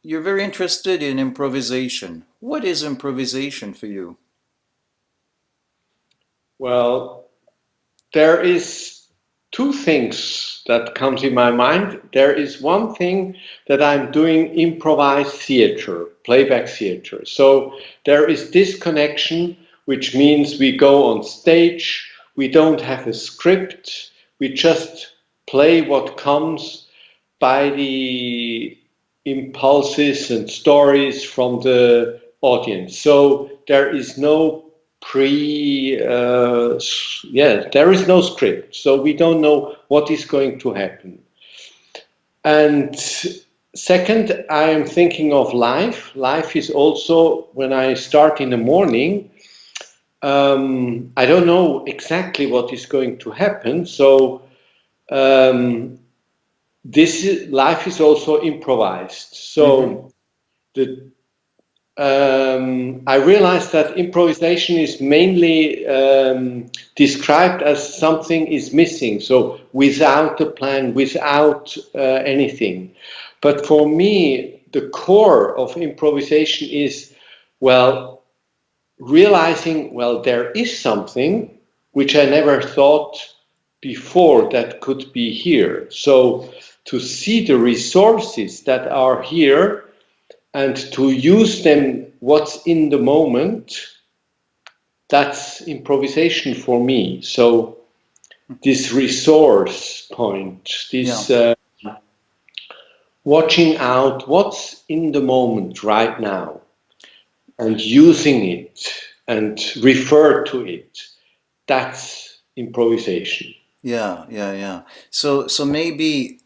you're very interested in improvisation. What is improvisation for you? Well, there is two things that comes in my mind. There is one thing that I'm doing improvised theater, playback theater. So there is this connection, which means we go on stage, we don't have a script, we just play what comes by the impulses and stories from the audience. So there is no there is no script. So we don't know what is going to happen. And second, I am thinking of life. Life is also when I start in the morning. I don't know exactly what is going to happen. So um, life is also improvised. Mm-hmm. So the I realized that improvisation is mainly described as something is missing, so without a plan, without anything. But for me, the core of improvisation is, well, realizing, well, there is something which I never thought before that could be here. So to see the resources that are here and to use them what's in the moment, that's improvisation for me. So this resource point, Yeah. this watching out what's in the moment right now and using it and refer to it, that's improvisation. Yeah. So maybe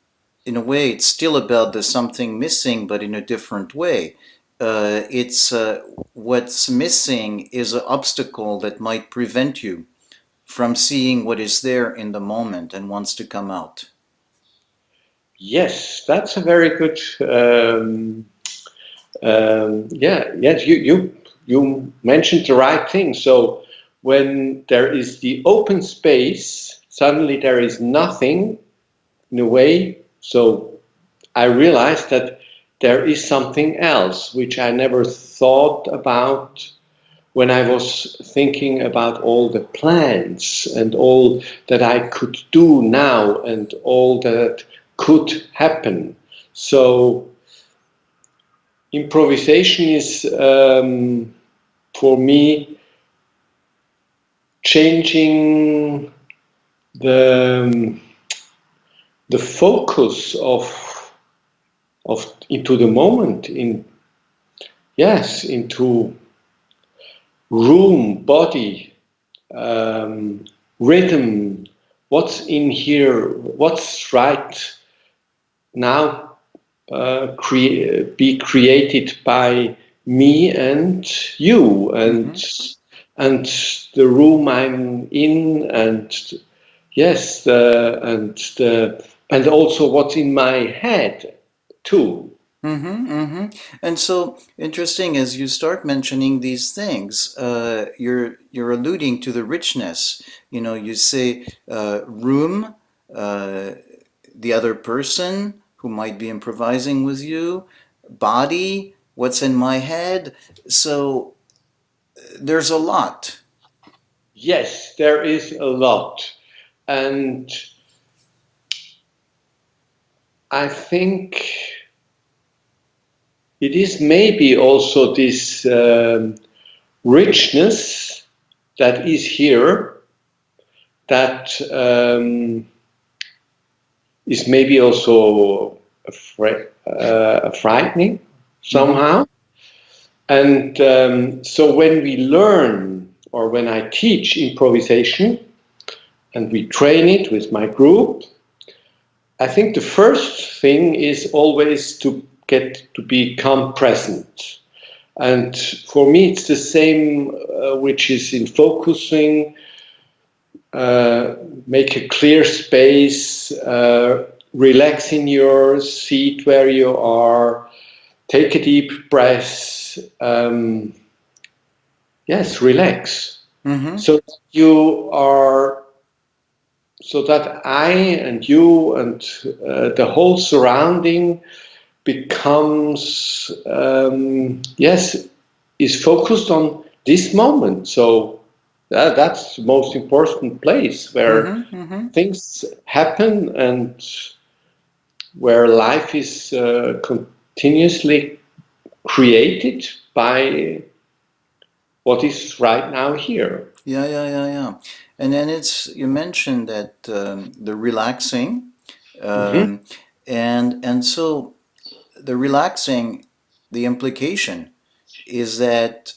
in a way it's still about the something missing, but in a different way. It's what's missing is an obstacle that might prevent you from seeing what is there in the moment and wants to come out. Yes, that's a very good yes, you mentioned the right thing. So when there is the open space, suddenly there is nothing in a way. So I realized that there is something else which I never thought about when I was thinking about all the plans and all that I could do now and all that could happen. So improvisation is for me changing the the focus of into the moment in yes into room body um, rhythm, what's in here, what's right now, be created by me and you Mm-hmm. and the room I'm in, and yes, and also what's in my head too. And so interesting as you start mentioning these things, you're alluding to the richness. You know, you say room, uh, the other person who might be improvising with you, body, what's in my head. So there's a lot. Yes, there is a lot, and I think it is maybe also this richness that is here that is maybe also frightening Mm-hmm. somehow. And so when we learn or when I teach improvisation and we train it with my group, I think the first thing is always to get to become present. And for me, it's the same, which is in focusing, uh, make a clear space, relax in your seat where you are, take a deep breath. Yes, relax. Mm-hmm. So you are, so that I and you and the whole surrounding becomes, yes, is focused on this moment. So that's the most important place where Mm-hmm, mm-hmm. things happen and where life is continuously created by what is right now here. Yeah, yeah, yeah, yeah. And then you mentioned that the relaxing, Hmm. um, and so the relaxing, the implication is that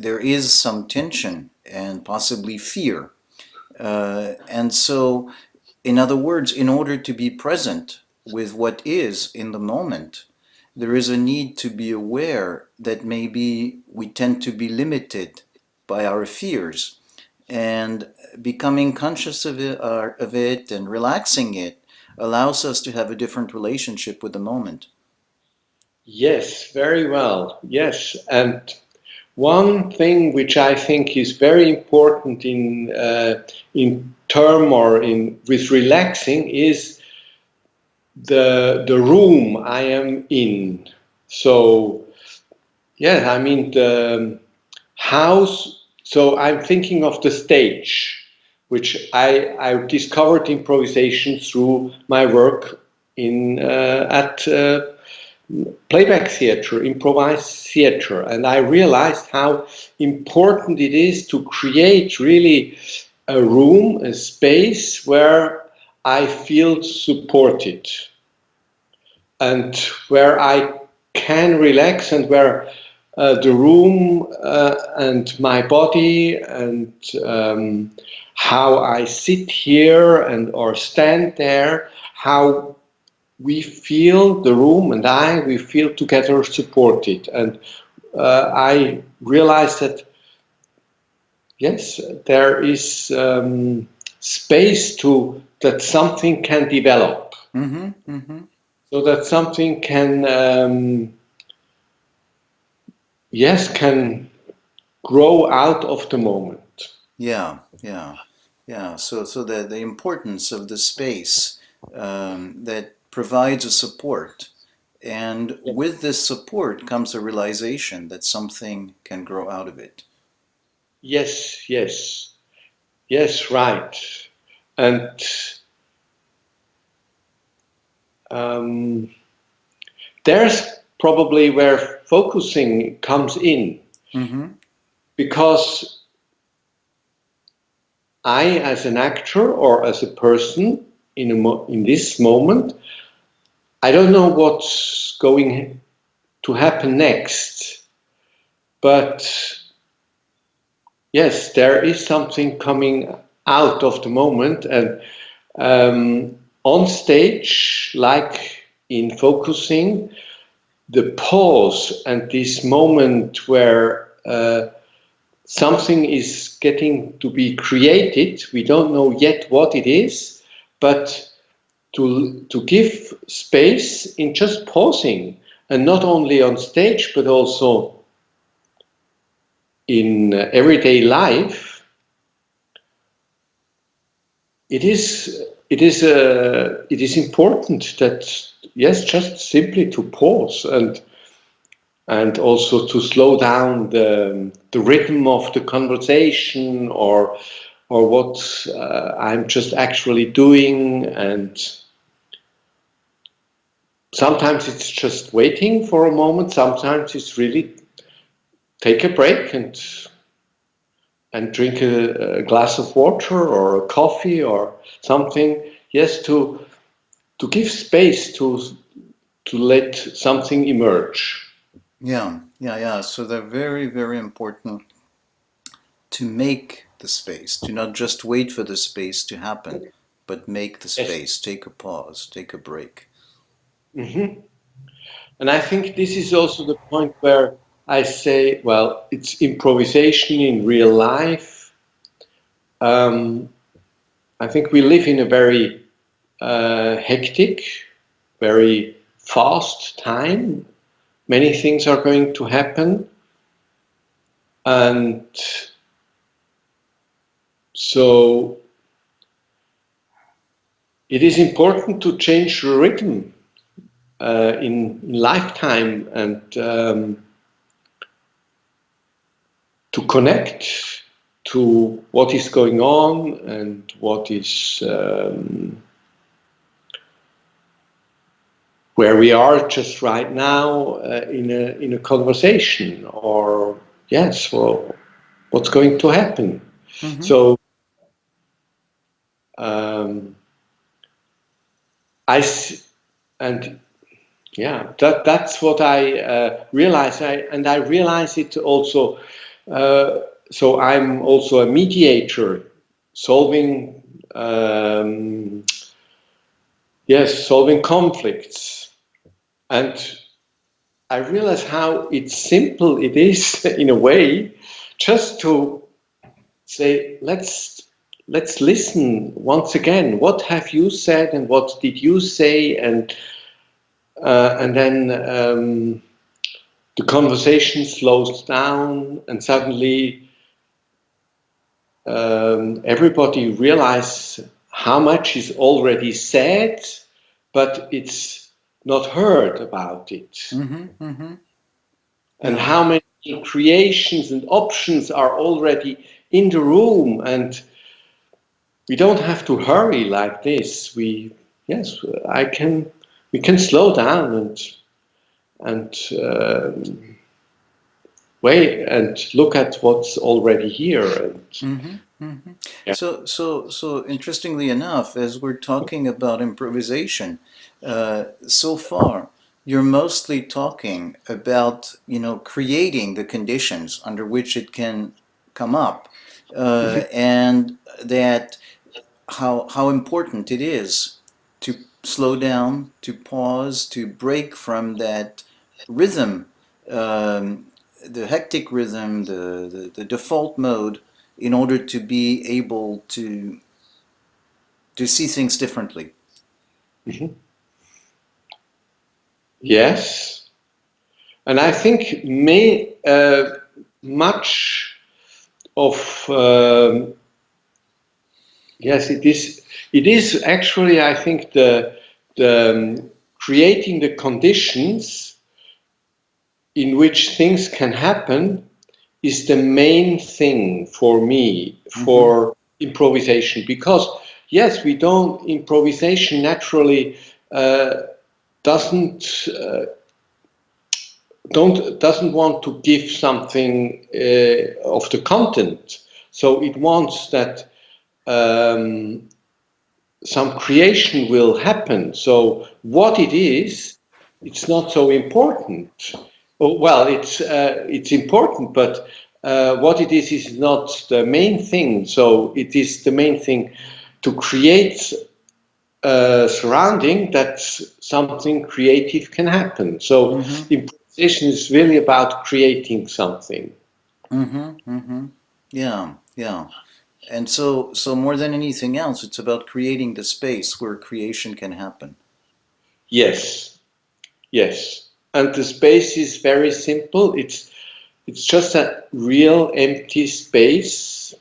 there is some tension and possibly fear. And so, in other words, in order to be present with what is in the moment, there is a need to be aware that maybe we tend to be limited by our fears, and becoming conscious of it and relaxing it allows us to have a different relationship with the moment. Yes, very well. Yes, and one thing which I think is very important in term or in with relaxing is the room I am in. So yeah, I mean the house. So I'm thinking of the stage, which I discovered improvisation through my work in at playback theater, improvised theater, and I realized how important it is to create really a room, a space where I feel supported and where I can relax and where the room and my body and how I sit here and or stand there, how we feel the room and we feel together supported. And I realized that, yes, there is space to that something can develop, Mm-hmm, mm-hmm. so that something can, yes, can grow out of the moment. Yeah, yeah, yeah. So the importance of the space that provides a support, and with this support comes a realization that something can grow out of it. Yes, yes, yes, right. And um, there's probably where focusing comes in, Mm-hmm. because I, as an actor or as a person in this moment, I don't know what's going to happen next, but yes, there is something coming out of the moment, and on stage, like in focusing, the pause and this moment where something is getting to be created. We don't know yet what it is, but to give space in just pausing, and not only on stage but also in everyday life, it is important that, yes, just simply to pause and also to slow down the rhythm of the conversation, or what I'm just actually doing. And sometimes it's just waiting for a moment. Sometimes it's really take a break and drink a glass of water or a coffee or something. Yes, to give space to let something emerge. Yeah, yeah, yeah. So they're very, very important to make the space, to not just wait for the space to happen, but make the Yes. space, take a pause, take a break. Hmm. And I think this is also the point where I say, well, it's improvisation in real life. Um, I think we live in a very hectic, very fast time. Many things are going to happen. And so it is important to change the rhythm in lifetime, and to connect to what is going on and what is where we are just right now in a conversation, or yes, well, what's going to happen. Mm-hmm. So um, and yeah, that's what I realize. I realize it also. So I'm also a mediator, solving solving conflicts, and I realize how it's simple it is in a way, just to say, let's listen once again. What have you said, and what did you say, and then the conversation slows down, and suddenly everybody realizes how much is already said, but it's not heard about it, Mm-hmm. Mm-hmm. and Yeah. how many creations and options are already in the room, and we don't have to hurry like this. I can, we can slow down and wait and look at what's already here. And Mm-hmm. Mm-hmm. yeah. So interestingly enough, as we're talking about improvisation, so far, you're mostly talking about, creating the conditions under which it can come up, and that how important it is to slow down, to pause, to break from that rhythm, um, the hectic rhythm, the default mode, in order to be able to see things differently. Mhm. Yes, and I think much of yes, it is. It is actually, I think, the creating the conditions in which things can happen is the main thing for me Mm-hmm. for improvisation, because yes, we don't improvisation naturally uh, doesn't don't doesn't want to give something of the content, so it wants that some creation will happen. So what it is, it's not so important. Oh, well, it's important, but what it is not the main thing. So it is the main thing to create a surrounding that something creative can happen. So Mm-hmm. improvisation is really about creating something. Mm-hmm. Mm-hmm. Yeah. Yeah. And so more than anything else, it's about creating the space where creation can happen. Yes, yes. And the space is very simple. It's just a real empty space,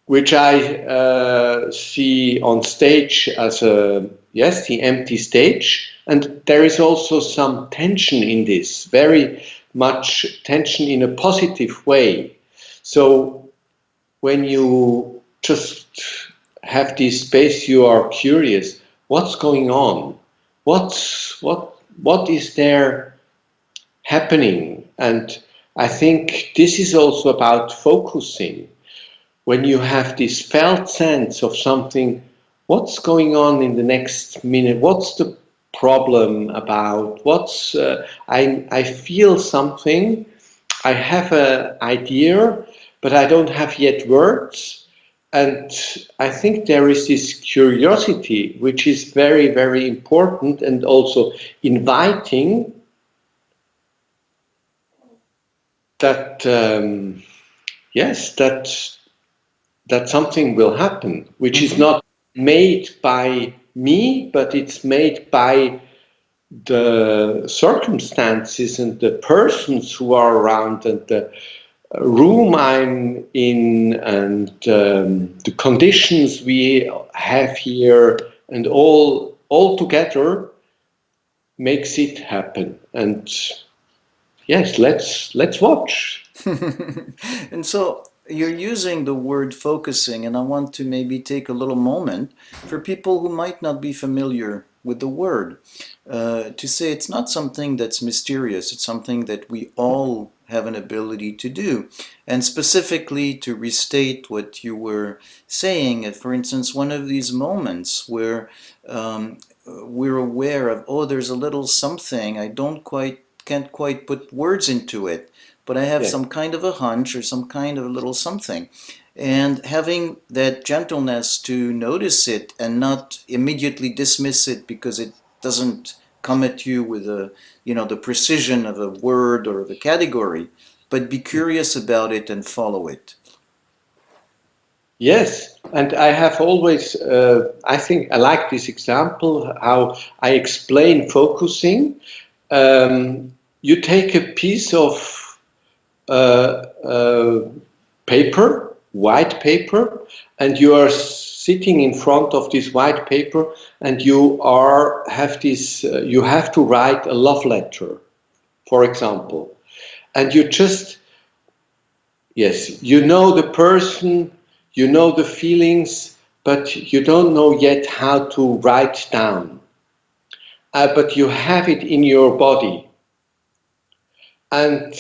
which I see on stage as the empty stage. And there is also some tension in this, very much tension in a positive way. So when you just have this space, you are curious, what's going on? What is there happening? And I think this is also about focusing. When you have this felt sense of something, what's going on in the next minute? What's the problem about? I feel something. I have an idea, but I don't have yet words. And I think there is this curiosity, which is very, very important, and also inviting that, yes, that something will happen, which is Mm-hmm. not made by me, but it's made by the circumstances and the persons who are around, and the room I'm in, and the conditions we have here, and all together. makes it happen. And yes, let's watch. And so you're using the word focusing, and I want to maybe take a little moment for people who might not be familiar with the word to say it's not something that's mysterious, it's something that we all have an ability to do. And specifically to restate what you were saying, for instance, one of these moments where we're aware of, oh, there's a little something, I don't quite, can't quite put words into it, but I have Yeah. some kind of a hunch or some kind of a little something. And having that gentleness to notice it and not immediately dismiss it because it doesn't come at you with a, you know, the precision of a word or of a category, but be curious about it and follow it. Yes, and I have always, I think I like this example how I explain focusing. You take a piece of paper, white paper, and you are sitting in front of this white paper, and you are have this. You have to write a love letter, for example, and you just yes, you know the person, you know the feelings, but you don't know yet how to write down. But you have it in your body. And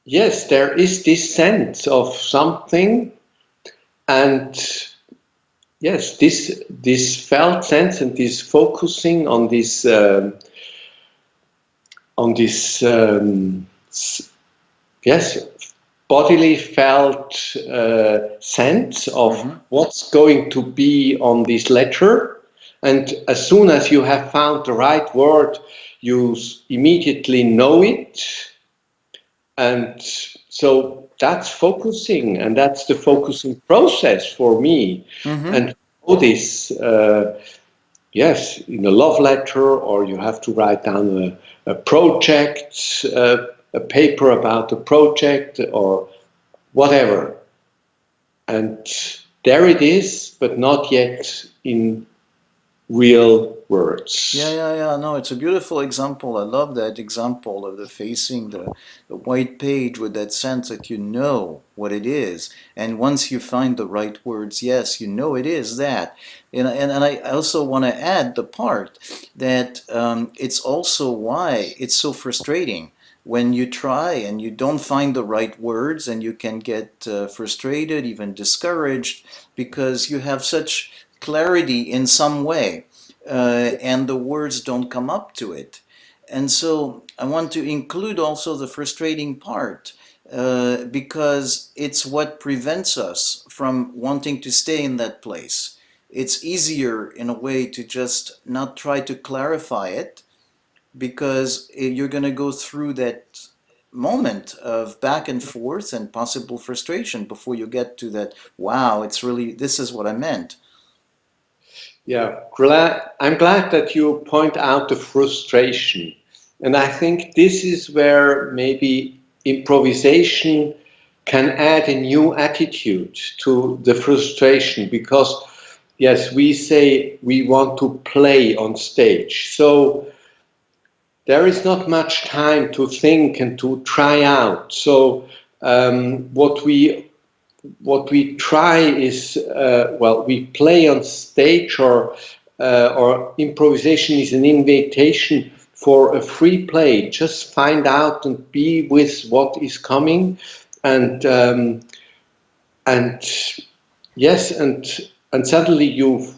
yes, there is this sense of something. And yes, this felt sense and this focusing on this yes, bodily felt sense of Mm-hmm. what's going to be on this letter. And as soon as you have found the right word, you immediately know it. And so that's focusing, and that's the focusing process for me. Mm-hmm. And all this, yes, in a love letter, or you have to write down a project, a paper about a project, or whatever. And there it is, but not yet in real Yeah, words. yeah, yeah. No, it's a beautiful example. I love that example of the facing the white page with that sense that you know what it is. And once you find the right words, yes, you know it is that. And I also want to add the part that it's also why it's so frustrating when you try and you don't find the right words and you can get frustrated, even discouraged, because you have such clarity in some way and the words don't come up to it. And so I want to include also the frustrating part because it's what prevents us from wanting to stay in that place. It's easier in a way to just not try to clarify it because you're going to go through that moment of back and forth and possible frustration before you get to that, wow, it's really, this is what I meant. Yeah, I'm glad that you point out the frustration. And I think this is where maybe improvisation can add a new attitude to the frustration because, yes, we say we want to play on stage. So there is not much time to think and to try out. So what we try is well, we play on stage, or improvisation is an invitation for a free play. Just find out and be with what is coming, and yes, and suddenly you,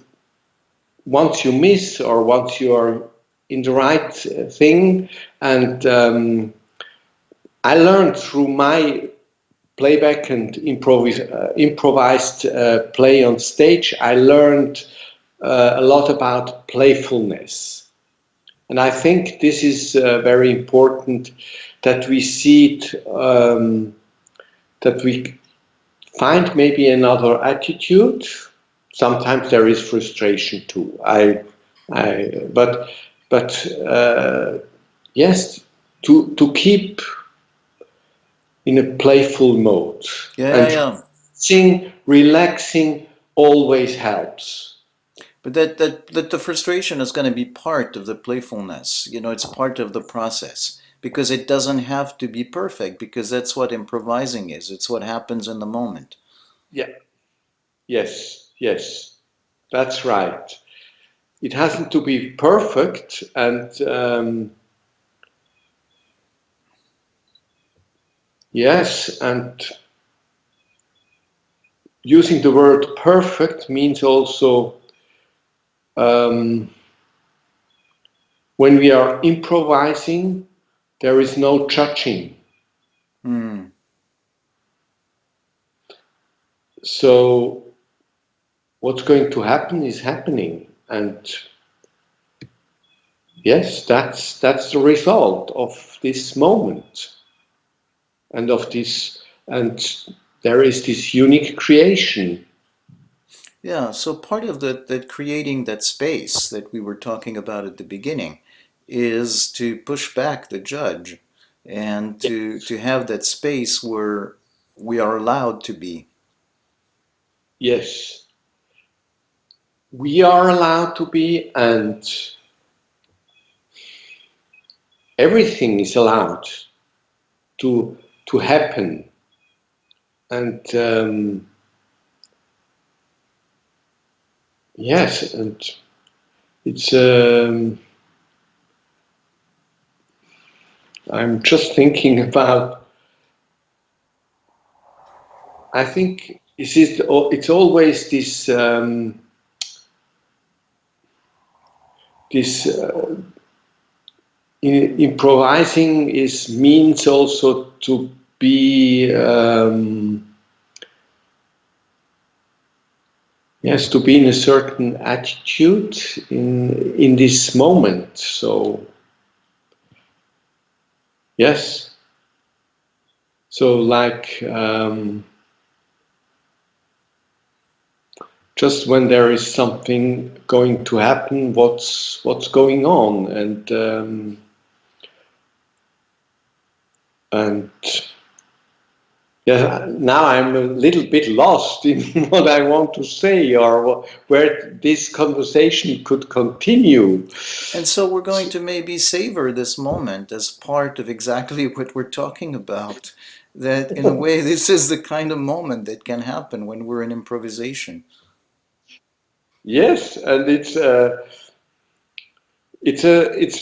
once you miss or once you are in the right thing, and I learned through my playback and improvised play on stage, I learned a lot about playfulness. And I think this is very important that we see it, that we find maybe another attitude. Sometimes there is frustration too. But yes, to keep in a playful mode. Yeah, yeah, And yeah. relaxing always helps. But that the frustration is going to be part of the playfulness. You know, it's part of the process because it doesn't have to be perfect because that's what improvising is. It's what happens in the moment. Yeah. Yes. Yes. That's right. It hasn't to be perfect, and yes, and using the word perfect means also um, when we are improvising, there is no judging. Hmm. So what's going to happen is happening, and yes, that's the result of this moment and of this, and there is this unique creation. Yeah, so part of that creating that space that we were talking about at the beginning is to push back the judge and to have that space where we are allowed to be. Yes, we are allowed to be, and everything is allowed to to happen. And yes, and it's. I'm just thinking about. I think it's always this improvising is means also to be yes, to be in a certain attitude in this moment. So yes, so like just when there is something going to happen, what's going on, and yeah, now I'm a little bit lost in what I want to say or where this conversation could continue. And so we're going to maybe savor this moment as part of exactly what we're talking about. That in a way, this is the kind of moment that can happen when we're in improvisation. Yes, and it's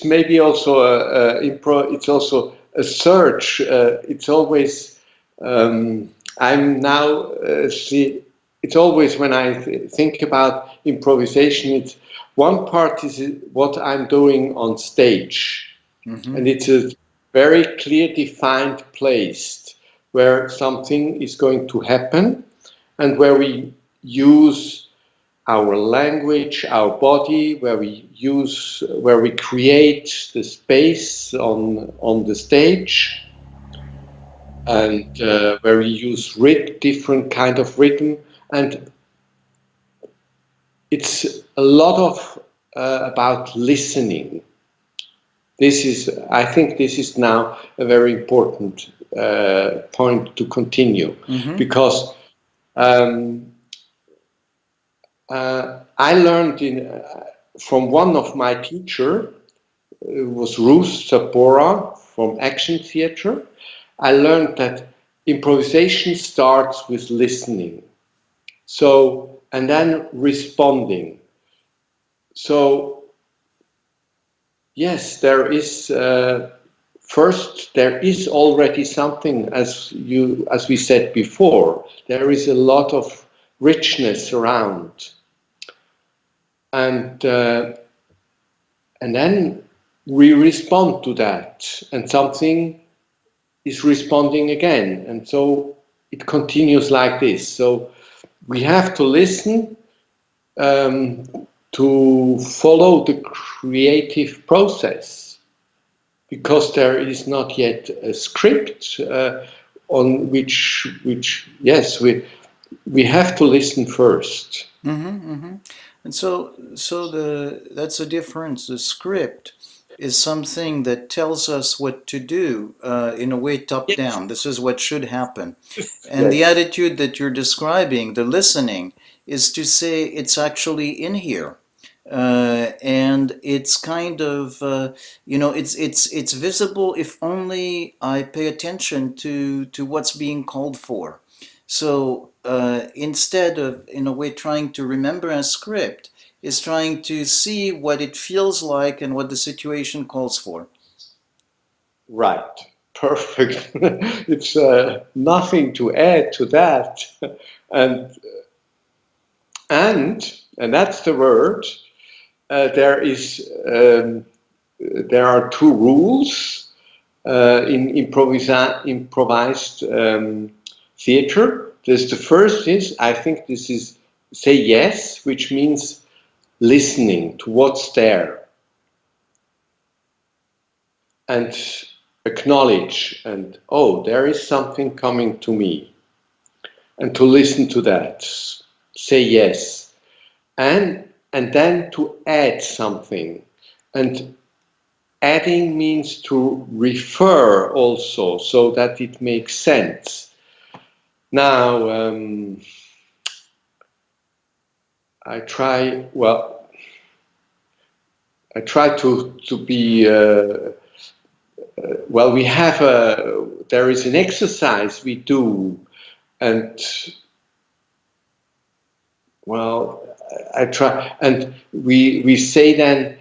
maybe also it's also a search. It's always I'm now see. It's always when I think about improvisation. It's one part is what I'm doing on stage, Mm-hmm. and it's a very clear defined place where something is going to happen, and where we use our language, our body, where we create the space on the stage, and where we use different kind of rhythm, and it's a lot of about listening. I think this is now a very important point to continue, Mm-hmm. because um, I learned from one of my teacher. It was Ruth Sapora from Action Theatre. I learned that improvisation starts with listening. So, and then responding. So, yes, there is first there is already something, as we said before. There is a lot of richness around, and uh, and then we respond to that, and something is responding again. And so it continues like this. So we have to listen um, to follow the creative process, because there is not yet a script on yes, we have to listen first. Mm-hmm. Mm-hmm. And so that's the difference. The script is something that tells us what to do in a way top Yes, down. This is what should happen. And the yes, attitude that you're describing, the listening, is to say it's actually in here. and it's kind of it's visible if only I pay attention to what's being called for. So instead of in a way trying to remember a script, is trying to see what it feels like and what the situation calls for. Right. Perfect. It's nothing to add to that. And and that's the word. There is there are two rules in improvised theater. There's the first is, I think this is say yes, which means listening to what's there and acknowledge and oh, there is something coming to me, and to listen to that, say yes, and then to add something. And adding means to refer also, so that it makes sense. Now, I try, well, I try to be, well, we have there is an exercise we do, and, well, I try, and we say then,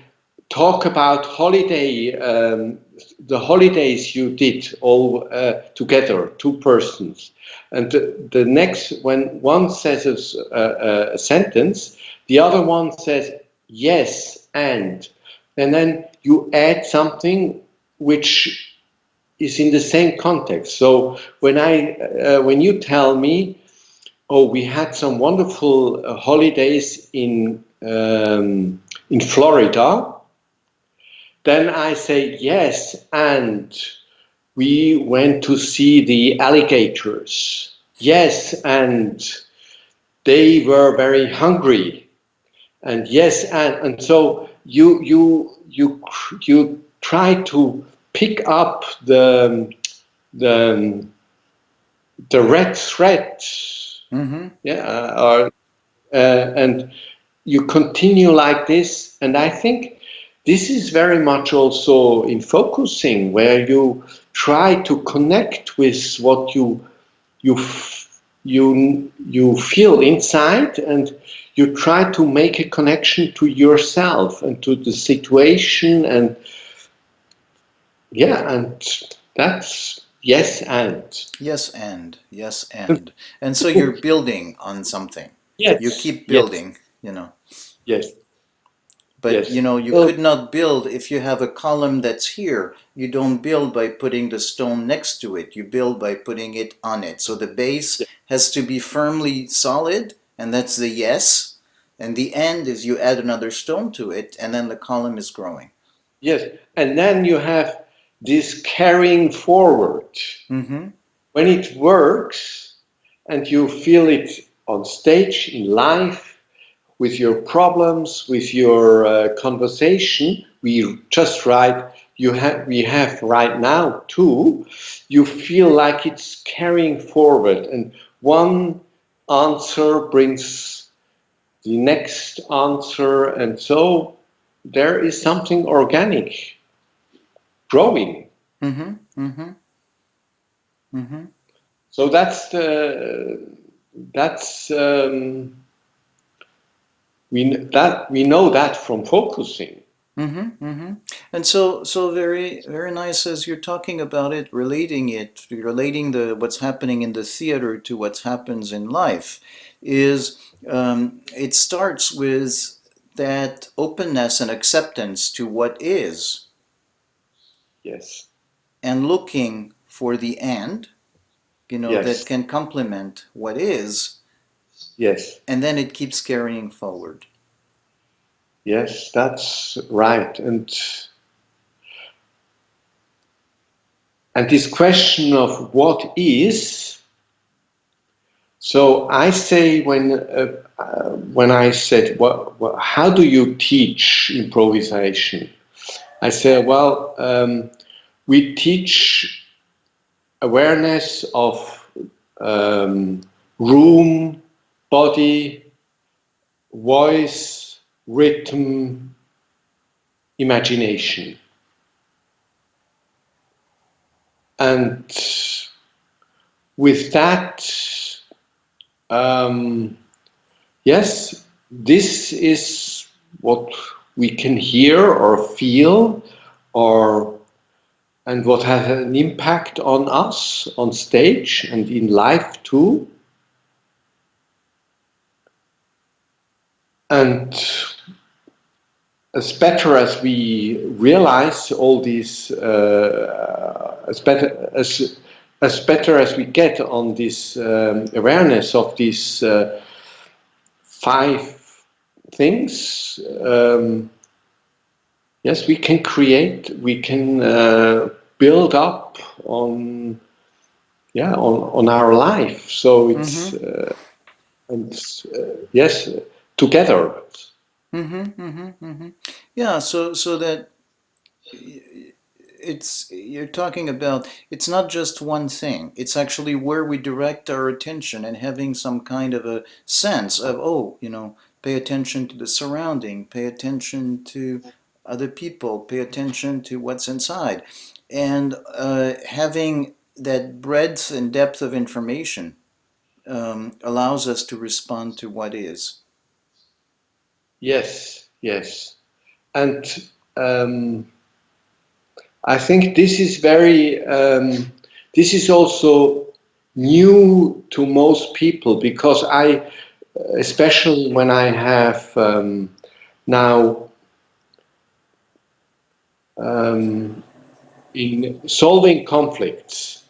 talk about holiday, the holidays you did all together, two persons. And the next, when one says a sentence, the other one says yes, and then you add something which is in the same context. So when you tell me, oh, we had some wonderful holidays in Florida, then I say yes, and we went to see the alligators. Yes, and they were very hungry. And yes, and so you try to pick up the the red thread, Mm-hmm. yeah, and you continue like this. And I think this is very much also in focusing, where you try to connect with what you you feel inside, and you try to make a connection to yourself and to the situation. And yeah, and that's yes, and so you're building on something. You yes, keep yes, building. yes, But yes. you Well, could not build if you have a column that's here. You don't build by putting the stone next to it. You build by putting it on it. So the base has to be firmly solid, and that's the yes. And the end is you add another stone to it, and then the column is growing. yes, and then you have this carrying forward. Mm-hmm. When it works and you feel it on stage, in life, with your problems, with your conversation, we just write, we have right now too, you feel like it's carrying forward, and one answer brings the next answer, and so there is something organic growing. Mm-hmm. Mm-hmm. Mm-hmm. So that's we know that from focusing. Mm-hmm, mm-hmm. And so very very nice as you're talking about it, relating the what's happening in the theater to what happens in life, is it starts with that openness and acceptance to what is, Yes, and looking for the end, that yes, can complement what is, yes, and then it keeps carrying forward. yes. That's right. And this question of what is. So I say when I said, how do you teach improvisation? I say, well, we teach awareness of um, room, body, voice, rhythm, imagination. And with that, yes, this is what we can hear or feel, or and what has an impact on us on stage and in life too. And as better as we realize all these, as better as we get on this awareness of these five things, yes, we can create, we can build up on, yeah, on our life. So it's and yes, together. Yeah, so that you're talking about, it's not just one thing, it's actually where we direct our attention and having some kind of a sense of, oh, pay attention to the surrounding, pay attention to other people, pay attention to what's inside, and having that breadth and depth of information allows us to respond to what is. Yes, yes, and um, I think this is very. This is also new to most people because especially when I have now um, in solving conflicts,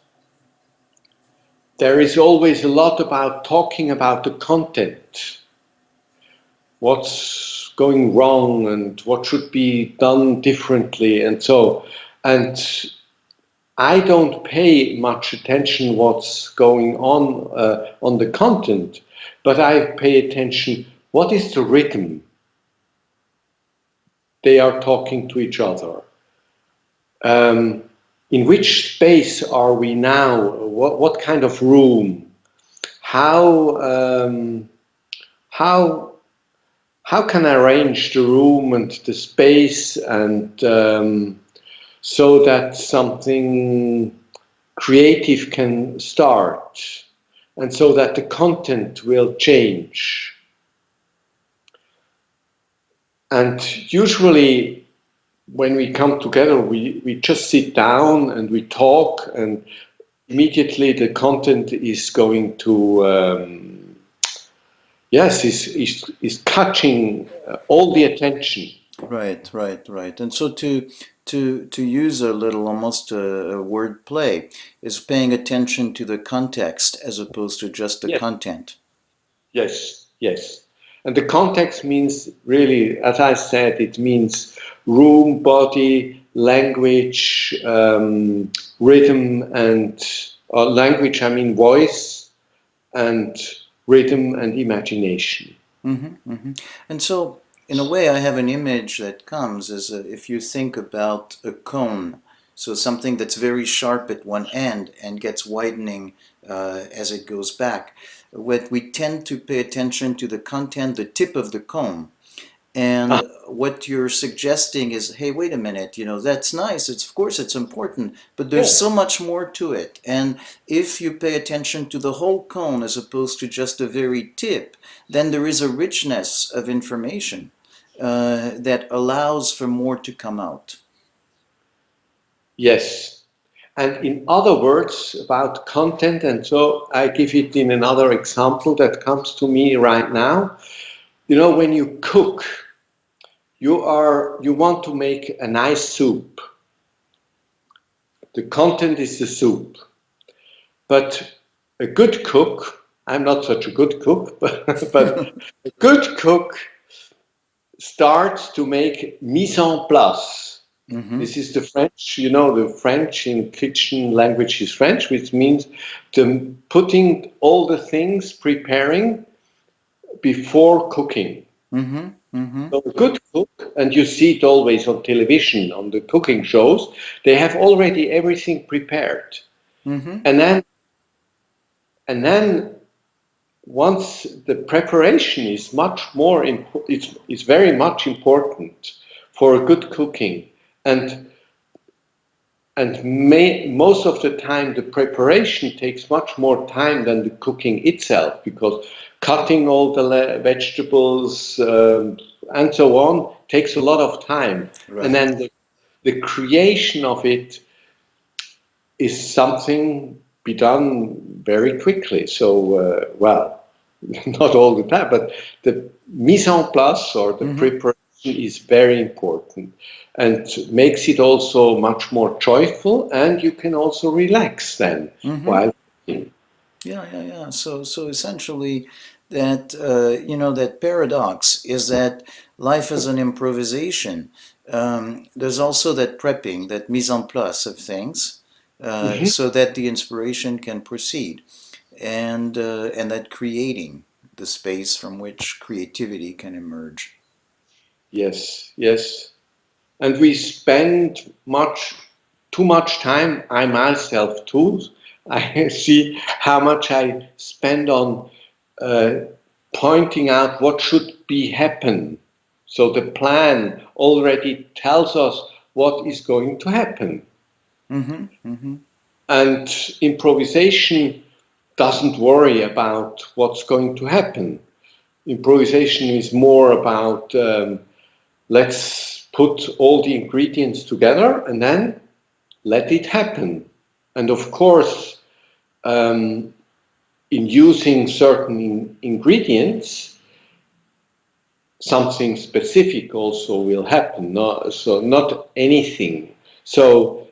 there is always a lot about talking about the content, what's going wrong and what should be done differently, and so, and I don't pay much attention what's going on the content, but I pay attention what is the rhythm they are talking to each other. In which space are we now? What kind of room? How how how can I arrange the room and the space and so that something creative can start and so that the content will change. And usually when we come together, we just sit down and we talk, and immediately the content is going to, yes, is catching all the attention. Right. And so to use a little almost a word play is paying attention to the context as opposed to just the Yes, content. yes, yes. And the context means really, as I said, it means room, body, language, rhythm, and language, I mean voice, and rhythm and imagination. And so in a way I have an image that comes as if you think about a cone, so something that's very sharp at one end and gets widening as it goes back. What we tend to pay attention to the content, the tip of the cone. Ah, And what you're suggesting is, hey, wait a minute, that's nice. It's, of course, it's important, but there's so yes, much more to it. And if you pay attention to the whole cone as opposed to just the very tip, then there is a richness of information that allows for more to come out. yes. And in other words, about content, and so I give it in another example that comes to me right now. You know, when you cook, you want to make a nice soup. The content is the soup. But a good cook, I'm not such a good cook, but a good cook starts to make mise en place. Mm-hmm. This is the French, the French in kitchen language is French, which means putting all the things, preparing before cooking. Mm-hmm. Mm-hmm. So a good cook, and you see it always on television, on the cooking shows, they have already everything prepared. Mm-hmm. And then once the preparation is much more, it's very much important for good cooking. And most of the time, the preparation takes much more time than the cooking itself, because cutting all the vegetables and so on takes a lot of time. And Right. then the creation of it is something be done very quickly. So, well, not all the time, but the mise en place or the Mm-hmm. preparation is very important and makes it also much more joyful, and you can also relax then Mm-hmm. while cooking. Yeah. So essentially, that that paradox is that life is an improvisation. There's also that prepping, that mise en place of things, Mhm. so that the inspiration can proceed, and that creating the space from which creativity can emerge. Yes, yes. And we spend too much time, I myself too. I see how much I spend on uh, pointing out what should be happen. So the plan already tells us what is going to happen. Mm-hmm. Mm-hmm. And improvisation doesn't worry about what's going to happen. Improvisation is more about let's put all the ingredients together and then let it happen. And of course, um, in using certain ingredients, something specific also will happen. So not anything. So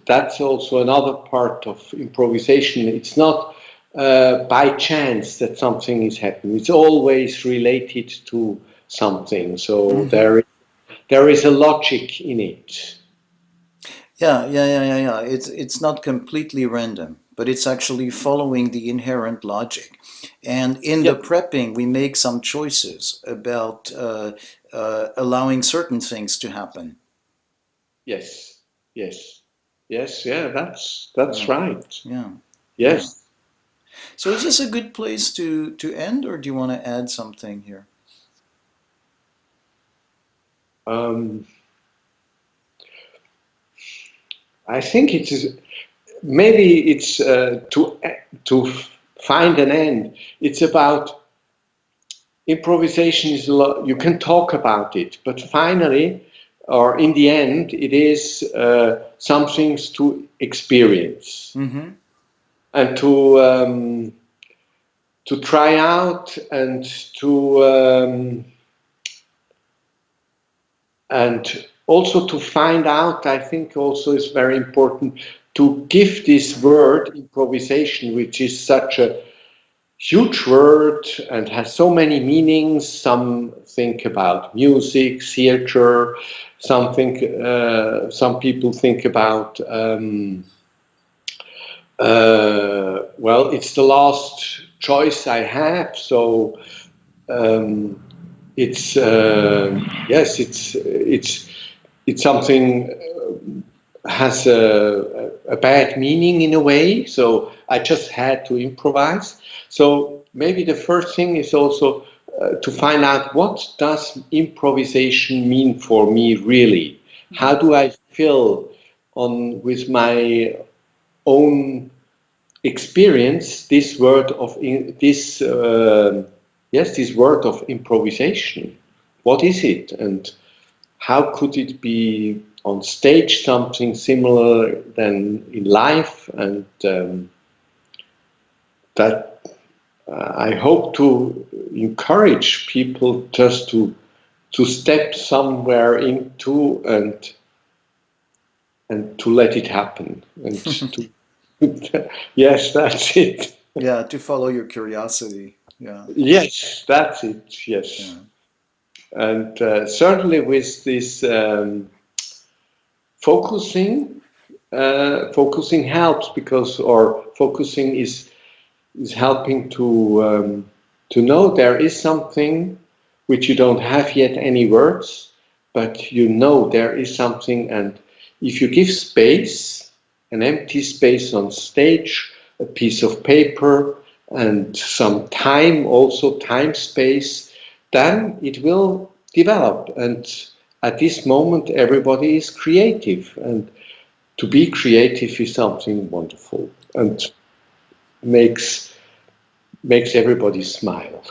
that's also another part of improvisation. It's not by chance that something is happening. It's always related to something. So Mm-hmm. there is a logic in it. Yeah. It's not completely random, but it's actually following the inherent logic. And in Yeah. the prepping, we make some choices about allowing certain things to happen. Yes. Yes. Yes. Yeah. That's Yeah, right. yeah, yeah. Yes. So is this a good place to end, or do you want to add something here? Um, I think it is. Maybe it's to find an end. It's about improvisation is a lot. You can talk about it, but finally, or in the end, it is some things to experience Mm-hmm. and to try out and also to find out. I think also is very important to give this word improvisation, which is such a huge word and has so many meanings. Some think about music, theater. Some people think about. Well, it's the last choice I have, so um, it's yes, it's something has a bad meaning in a way. So I just had to improvise. So maybe the first thing is also to find out what does improvisation mean for me really. How do I feel on with my own experience this word of this yes, this word of improvisation? What is it, and how could it be on stage something similar than in life? And that I hope to encourage people just to step somewhere into and to let it happen and to yes, that's it. Yeah, to follow your curiosity. Yeah, Yes, that's it. Yes, yeah. and certainly with this focusing, focusing helps because, or focusing is helping to know there is something which you don't have yet any words, but you know there is something, and if you give space, an empty space on stage, a piece of paper, and some time, also time space, then it will develop. And at this moment, everybody is creative, and to be creative is something wonderful and makes everybody smile.